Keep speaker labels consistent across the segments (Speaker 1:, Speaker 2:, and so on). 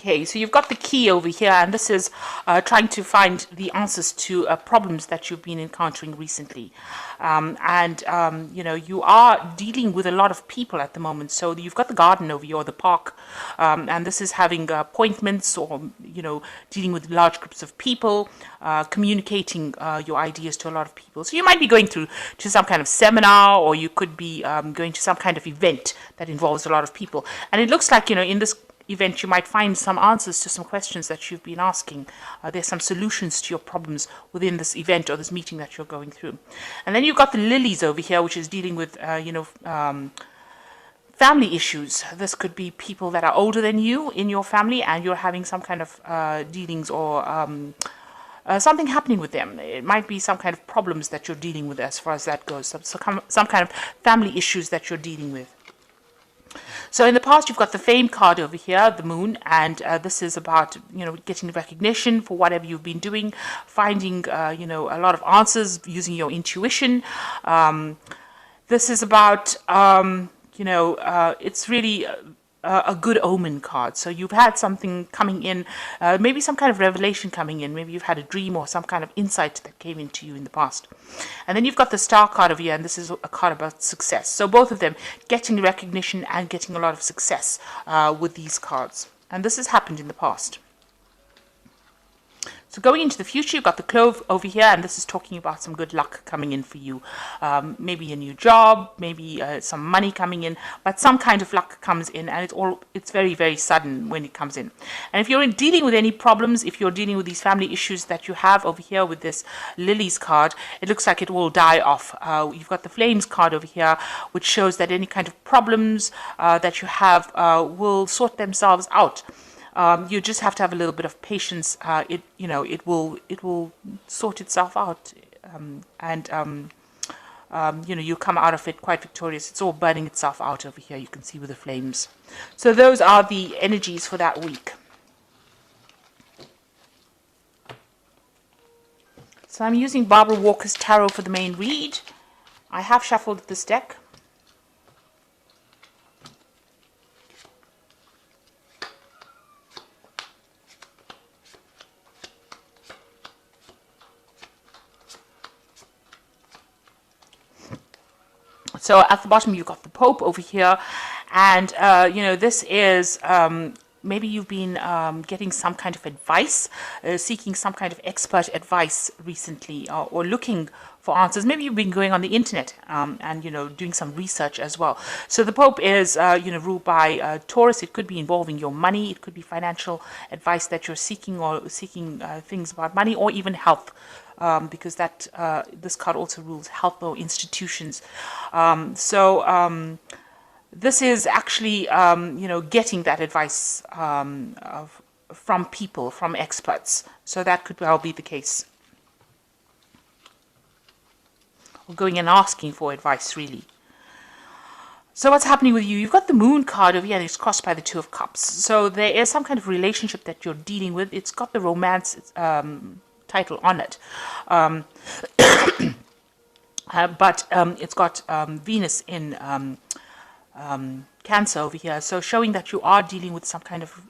Speaker 1: Okay, so you've got the key over here, and this is trying to find the answers to problems that you've been encountering recently. You know, you are dealing with a lot of people at the moment. So you've got the garden over here, or the park, and this is having appointments, or, you know, dealing with large groups of people, communicating your ideas to a lot of people. So you might be going to some kind of seminar, or you could be going to some kind of event that involves a lot of people. And it looks like, you know, in this event you might find some answers to some questions that you've been asking. There's some solutions to your problems within this event or this meeting that you're going through. And then you've got the lilies over here, which is dealing with family issues. This could be people that are older than you in your family, and you're having some kind of dealings, or something happening with them. It might be some kind of problems that you're dealing with as far as that goes. Some kind of family issues that you're dealing with. So in the past, you've got the fame card over here, the moon, and this is about, you know, getting recognition for whatever you've been doing, finding, you know, a lot of answers using your intuition. This is about, you know, it's really a good omen card. So you've had something coming in, maybe some kind of revelation coming in. Maybe you've had a dream or some kind of insight that came into you in the past. And then you've got the star card over here, and this is a card about success. So both of them, getting recognition and getting a lot of success with these cards. And this has happened in the past. So going into the future, you've got the clove over here, and this is talking about some good luck coming in for you. Maybe a new job, maybe some money coming in, but some kind of luck comes in, and it's very, very sudden when it comes in. And if you're dealing with any problems, if you're dealing with these family issues that you have over here with this lilies card, it looks like it will die off. You've got the flames card over here, which shows that any kind of problems that you have will sort themselves out. You just have to have a little bit of patience. It will sort itself out, you know, you come out of it quite victorious. It's all burning itself out over here. You can see with the flames. So those are the energies for that week. So I'm using Barbara Walker's tarot for the main read. I have shuffled this deck. So at the bottom, you've got the Pope over here, and you know, this is maybe you've been getting some kind of advice, seeking some kind of expert advice recently, or looking for answers. Maybe you've been going on the internet and, you know, doing some research as well. So the Pope is, you know, ruled by Taurus. It could be involving your money. It could be financial advice that you're seeking, or seeking things about money, or even health. Because that this card also rules health or institutions. This is actually, you know, getting that advice from people, from experts. So that could well be the case. Or going and asking for advice, really. So what's happening with you? You've got the moon card over here, and it's crossed by the Two of Cups. So there is some kind of relationship that you're dealing with. It's got the romance title on it, but it's got Venus in Cancer over here, so showing that you are dealing with some kind of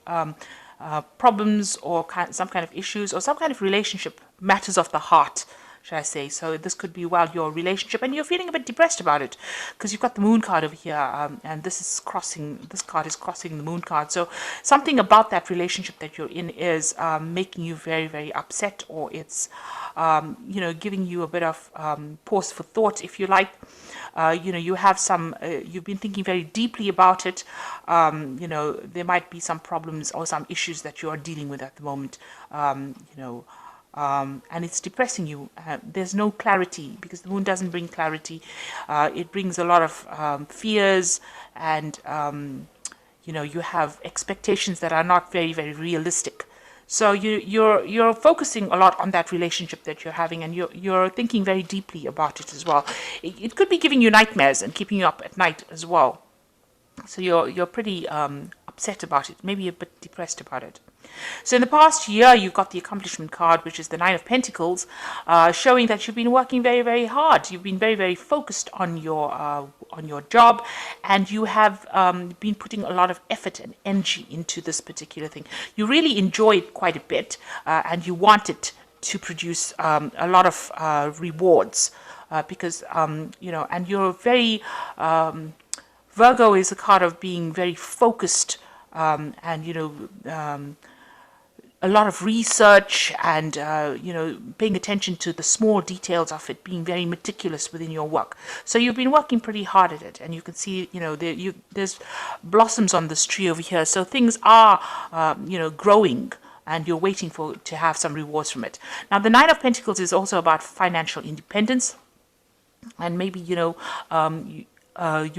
Speaker 1: problems, or some kind of issues, or some kind of relationship, matters of the heart, should I say. So this could be, well, your relationship, and you're feeling a bit depressed about it, because you've got the moon card over here, and this card is crossing the moon card. So something about that relationship that you're in is making you very, very upset, or it's, you know, giving you a bit of pause for thought, if you like. You know, you have some, you've been thinking very deeply about it. You know, there might be some problems or some issues that you are dealing with at the moment, you know, and it's depressing you. There's no clarity, because the moon doesn't bring clarity. It brings a lot of fears, and you know, you have expectations that are not very, very realistic. So you're focusing a lot on that relationship that you're having, and you're thinking very deeply about it as well. It could be giving you nightmares and keeping you up at night as well. So you're pretty upset about it, maybe a bit depressed about it. So in the past year, you've got the accomplishment card, which is the Nine of Pentacles, showing that you've been working very, very hard. You've been very, very focused on your on your job, and you have been putting a lot of effort and energy into this particular thing. You really enjoy it quite a bit, and you want it to produce a lot of rewards, because and you're very Virgo is a card of being very focused, and a lot of research, and paying attention to the small details of it, being very meticulous within your work. So you've been working pretty hard at it, and you can see there's blossoms on this tree over here. So things are growing, and you're waiting to have some rewards from it. Now the Nine of Pentacles is also about financial independence, and maybe you're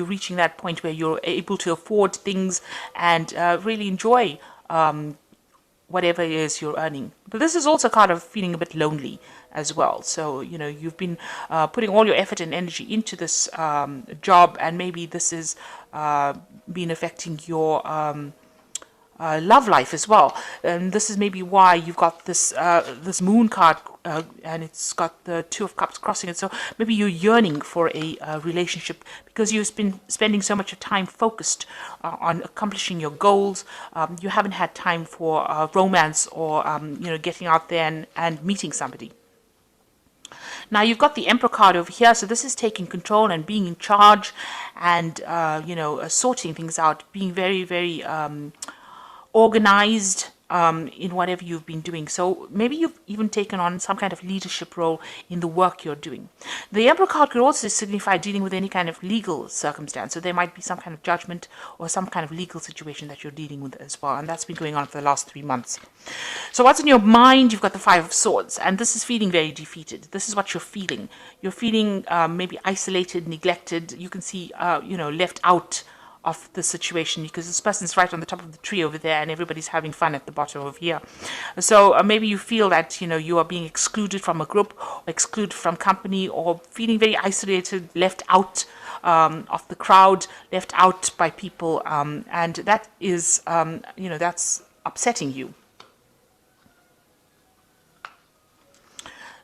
Speaker 1: reaching that point where you're able to afford things and really enjoy whatever it is you're earning. But this is also kind of feeling a bit lonely as well. So, you've been putting all your effort and energy into this job, and maybe this is been affecting your love life as well. And this is maybe why you've got this this moon card, and it's got the Two of Cups crossing it. So maybe you're yearning for a relationship because you've been spending so much time focused on accomplishing your goals. You haven't had time for romance or getting out there and meeting somebody. Now you've got the Emperor card over here, so this is taking control and being in charge, and sorting things out, being very, very organized in whatever you've been doing. So maybe you've even taken on some kind of leadership role in the work you're doing. The Emperor card could also signify dealing with any kind of legal circumstance. So there might be some kind of judgment or some kind of legal situation that you're dealing with as well. And that's been going on for the last 3 months. So what's in your mind? You've got the Five of Swords, and this is feeling very defeated. This is what you're feeling. You're feeling maybe isolated, neglected. You can see, left out of the situation, because this person's right on the top of the tree over there and everybody's having fun at the bottom over here. So maybe you feel that you are being excluded from a group, or excluded from company, or feeling very isolated, left out of the crowd, left out by people, and that is that's upsetting you.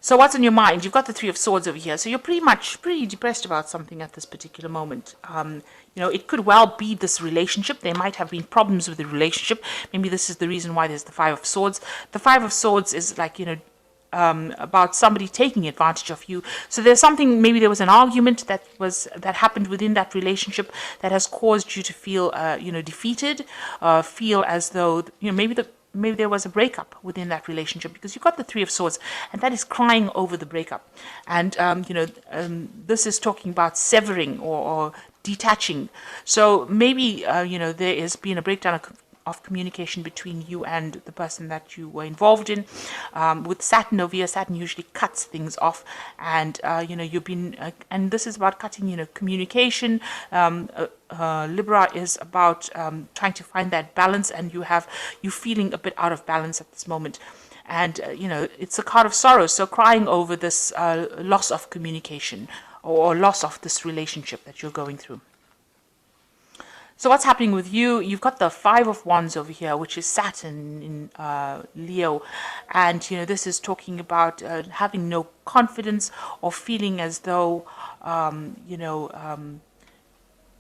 Speaker 1: So what's on your mind? You've got the Three of Swords over here. So you're pretty depressed about something at this particular moment. It could well be this relationship. There might have been problems with the relationship. Maybe this is the reason why there's the Five of Swords. The Five of Swords is like, about somebody taking advantage of you. So there's something, maybe there was an argument that happened within that relationship that has caused you to feel, defeated, feel as though, maybe there was a breakup within that relationship, because you've got the Three of Swords, and that is crying over the breakup. And, this is talking about severing or detaching. So maybe, there has been a breakdown of communication between you and the person that you were involved in. With Saturn over here, Saturn usually cuts things off, and you've been and this is about cutting communication. Libra is about trying to find that balance, and you feeling a bit out of balance at this moment. And it's a card of sorrow, so crying over this loss of communication or loss of this relationship that you're going through. So what's happening with you? You've got the Five of Wands over here, which is Saturn in Leo. And, this is talking about having no confidence, or feeling as though,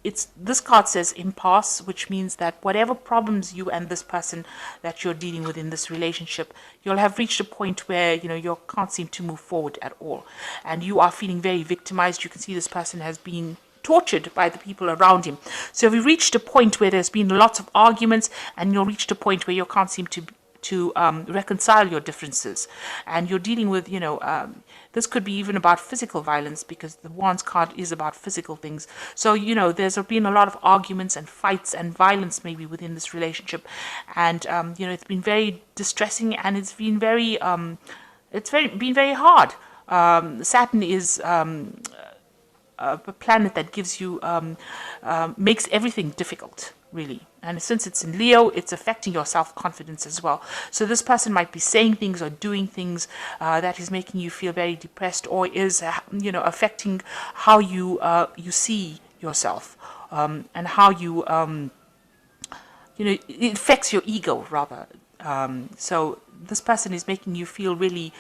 Speaker 1: this card says impasse, which means that whatever problems you and this person that you're dealing with in this relationship, you'll have reached a point where, you can't seem to move forward at all. And you are feeling very victimized. You can see this person has been tortured by the people around him. So we reached a point where there's been lots of arguments, and you've reached a point where you can't seem to reconcile your differences, and you're dealing with this could be even about physical violence, because the Wands card is about physical things. So there's been a lot of arguments and fights and violence maybe within this relationship, and it's been very distressing, and it's been very been very hard. Saturn is a planet that gives you makes everything difficult, really. And since it's in Leo, it's affecting your self-confidence as well. So this person might be saying things or doing things that is making you feel very depressed, or is affecting how you see yourself, and how you it affects your ego rather. So this person is making you feel really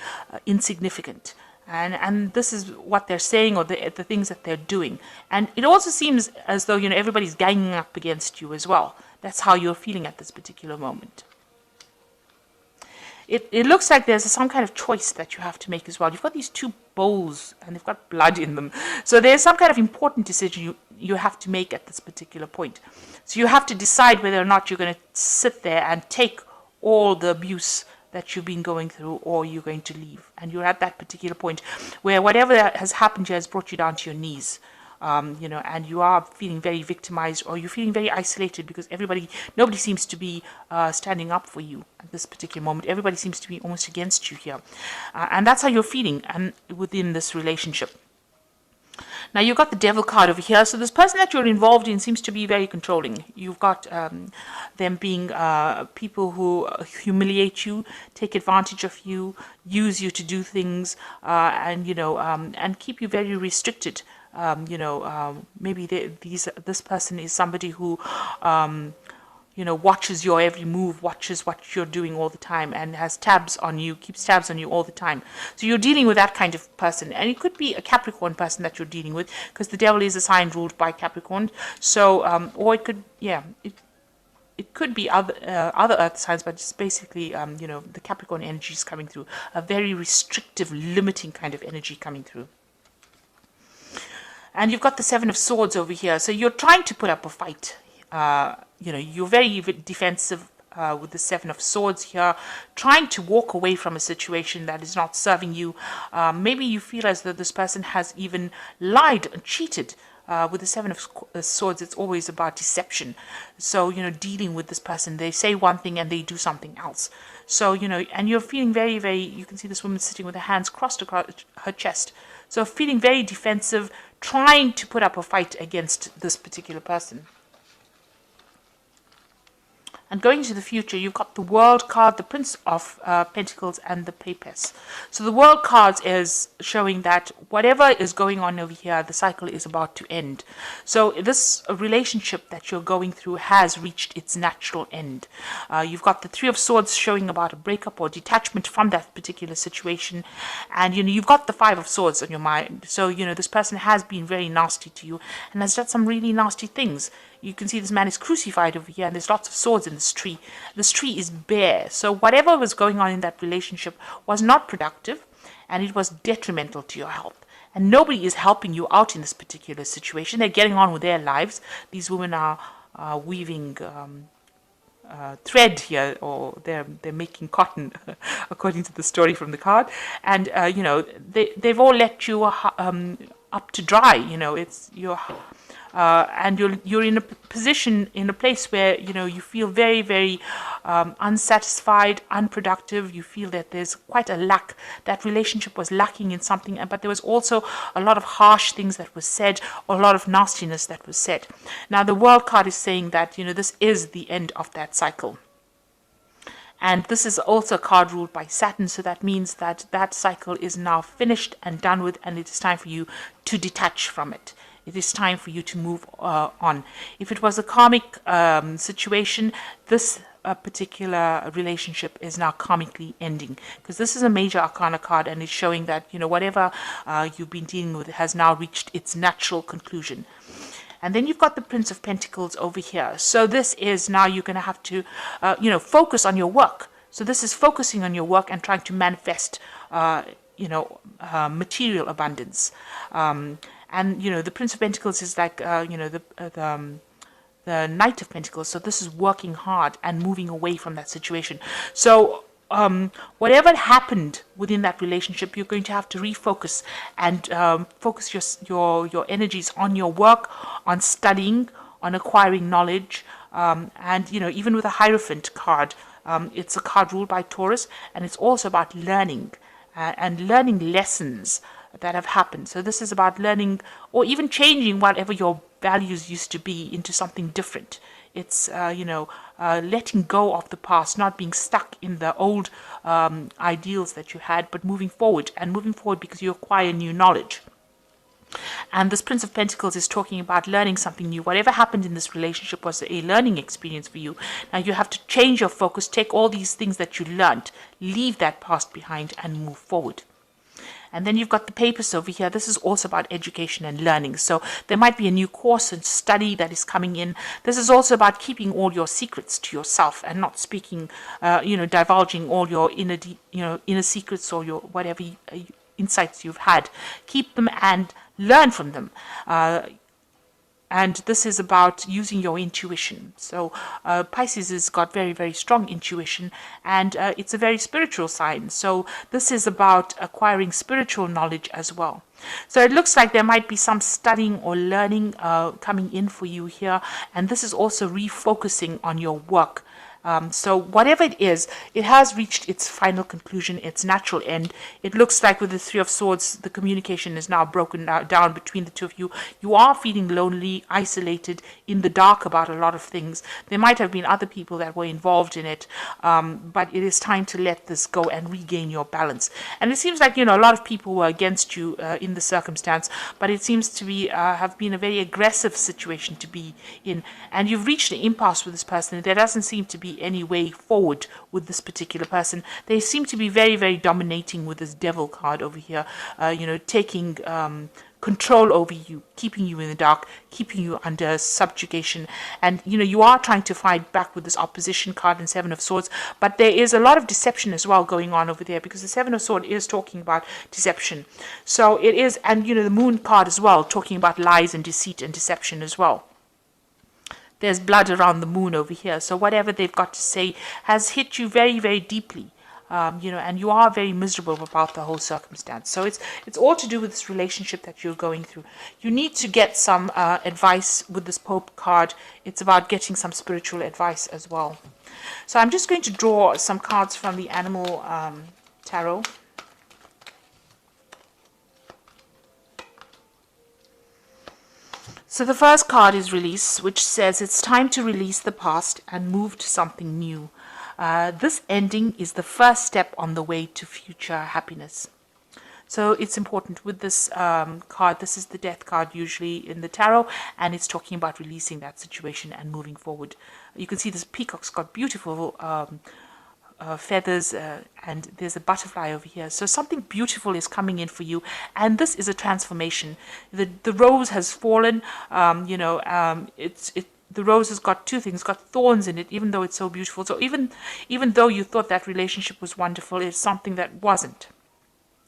Speaker 1: insignificant. And this is what they're saying, or the things that they're doing. And it also seems as though, everybody's ganging up against you as well. That's how you're feeling at this particular moment. It looks like there's some kind of choice that you have to make as well. You've got these two bowls and they've got blood in them. So there's some kind of important decision you have to make at this particular point. So you have to decide whether or not you're going to sit there and take all the abuse that you've been going through, or you're going to leave. And you're at that particular point where whatever has happened here has brought you down to your knees. And you are feeling very victimized, or you're feeling very isolated, because nobody seems to be standing up for you at this particular moment. Everybody seems to be almost against you here. And that's how you're feeling and within this relationship. Now, you've got the Devil card over here. So this person that you're involved in seems to be very controlling. You've got them being people who humiliate you, take advantage of you, use you to do things, and keep you very restricted. Maybe this person is somebody who watches your every move, watches what you're doing all the time, and has tabs on you, keeps tabs on you all the time. So you're dealing with that kind of person. And it could be a Capricorn person that you're dealing with, because the Devil is a sign ruled by Capricorn. So, or it could, it could be other earth signs, but it's basically, the Capricorn energy is coming through. A very restrictive, limiting kind of energy coming through. And you've got the Seven of Swords over here. So you're trying to put up a fight. You're very defensive with the Seven of Swords here, trying to walk away from a situation that is not serving you. Maybe you feel as though this person has even lied and cheated. With the Seven of Swords, it's always about deception. So, dealing with this person, they say one thing and they do something else. So, and you're feeling very, very, you can see this woman sitting with her hands crossed across her chest. So feeling very defensive, trying to put up a fight against this particular person. And going into the future, you've got the World card, the Prince of Pentacles, and the Papess. So the World card is showing that whatever is going on over here, the cycle is about to end. So this relationship that you're going through has reached its natural end. You've got the Three of Swords showing about a breakup or detachment from that particular situation. And, you've got the Five of Swords on your mind. So, this person has been very nasty to you and has done some really nasty things. You can see this man is crucified over here, and there's lots of swords in this tree. This tree is bare. So whatever was going on in that relationship was not productive, and it was detrimental to your health. And nobody is helping you out in this particular situation. They're getting on with their lives. These women are weaving thread here, or they're making cotton, according to the story from the card. And, they've all let you up to dry. It's your... and you're in a position, in a place where you feel very, very unsatisfied, unproductive. You feel that there's quite a lack. That relationship was lacking in something, but there was also a lot of harsh things that was said, or a lot of nastiness that was said. Now the World card is saying that this is the end of that cycle. And this is also a card ruled by Saturn, so that means that that cycle is now finished and done with, and it is time for you to detach from it. It is time for you to move on. If it was a karmic situation, this particular relationship is now karmically ending, because this is a major arcana card, and it's showing that whatever you've been dealing with has now reached its natural conclusion. And then you've got the Prince of Pentacles over here. So this is now you're going to have to focus on your work. So this is focusing on your work and trying to manifest material abundance. And the Prince of Pentacles is like the Knight of Pentacles. So this is working hard and moving away from that situation. So whatever happened within that relationship, you're going to have to refocus and focus your energies on your work, on studying, on acquiring knowledge, and even with a Hierophant card, it's a card ruled by Taurus, and it's also about learning and learning lessons that have happened. So this is about learning, or even changing whatever your values used to be into something different. It's letting go of the past, not being stuck in the old ideals that you had, but moving forward because you acquire new knowledge. And this Prince of Pentacles is talking about learning something new. Whatever happened in this relationship was a learning experience for you. Now you have to change your focus, take all these things that you learned, leave that past behind, and move forward. And then you've got the papers over here. This is also about education and learning. So there might be a new course and study that is coming in. This is also about keeping all your secrets to yourself and not speaking, divulging all your inner secrets or your whatever insights you've had. Keep them and learn from them. And this is about using your intuition. So Pisces has got very, very strong intuition, and it's a very spiritual sign. So this is about acquiring spiritual knowledge as well. So it looks like there might be some studying or learning coming in for you here, and this is also refocusing on your work. So whatever it is, it has reached its final conclusion, its natural end. It looks like with the Three of Swords, the communication is now broken down between the two of you. You are feeling lonely, isolated, in the dark about a lot of things. There might have been other people that were involved in it, but it is time to let this go and regain your balance. And it seems like, a lot of people were against you in the circumstance, but it seems to be have been a very aggressive situation to be in. And you've reached an impasse with this person. There doesn't seem to be any way forward with this particular person. They seem to be very, very dominating with this Devil card over here, taking control over you, keeping you in the dark, keeping you under subjugation. And, you are trying to fight back with this opposition card and Seven of Swords, but there is a lot of deception as well going on over there, because the Seven of Swords is talking about deception. So it is, and, the Moon card as well, talking about lies and deceit and deception as well. There's blood around the moon over here. So whatever they've got to say has hit you very, very deeply. And you are very miserable about the whole circumstance. So it's all to do with this relationship that you're going through. You need to get some advice with this Pope card. It's about getting some spiritual advice as well. So I'm just going to draw some cards from the Animal Tarot. So the first card is Release, which says it's time to release the past and move to something new. This ending is the first step on the way to future happiness. So it's important with this card. This is the Death card usually in the tarot, and it's talking about releasing that situation and moving forward. You can see this peacock's got beautiful feathers, and there's a butterfly over here. So something beautiful is coming in for you, and this is a transformation. The rose has fallen. The rose has got two things, got thorns in it, even though it's so beautiful. So even though you thought that relationship was wonderful, it's something that wasn't.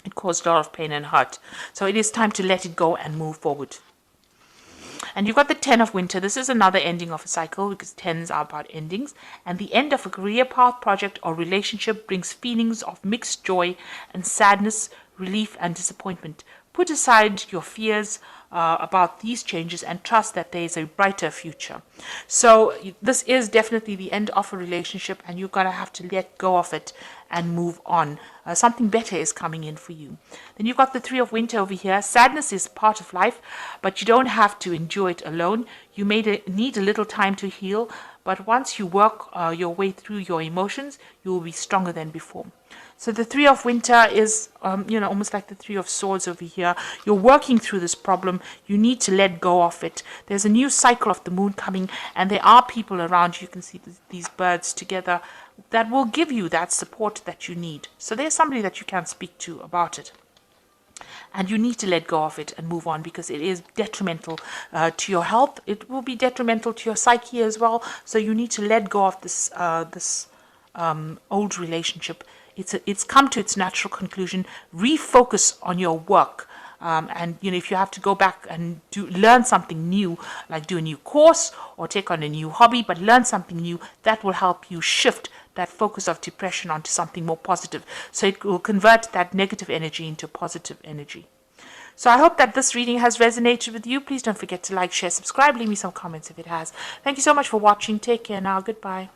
Speaker 1: It caused a lot of pain and hurt. So it is time to let it go and move forward. And you've got the Ten of Winter. This is another ending of a cycle, because tens are about endings. And the end of a career path, project, or relationship brings feelings of mixed joy and sadness, relief and disappointment. Put aside your fears about these changes and trust that there is a brighter future. So this is definitely the end of a relationship, and you're going to have to let go of it and move on. Something better is coming in for you. Then you've got the Three of Winter over here. Sadness is part of life, but you don't have to endure it alone. You may need a little time to heal, but once you work your way through your emotions, you will be stronger than before. So the Three of Winter is, almost like the Three of Swords over here. You're working through this problem. You need to let go of it. There's a new cycle of the moon coming, and there are people around. You can see these birds together that will give you that support that you need. So there's somebody that you can speak to about it. And you need to let go of it and move on, because it is detrimental to your health. It will be detrimental to your psyche as well. So you need to let go of this old relationship. It's come to its natural conclusion. Refocus on your work. And if you have to go back and learn something new, like do a new course or take on a new hobby, but learn something new, that will help you shift that focus of depression onto something more positive. So it will convert that negative energy into positive energy. So I hope that this reading has resonated with you. Please don't forget to like, share, subscribe, leave me some comments if it has. Thank you so much for watching. Take care now. Goodbye.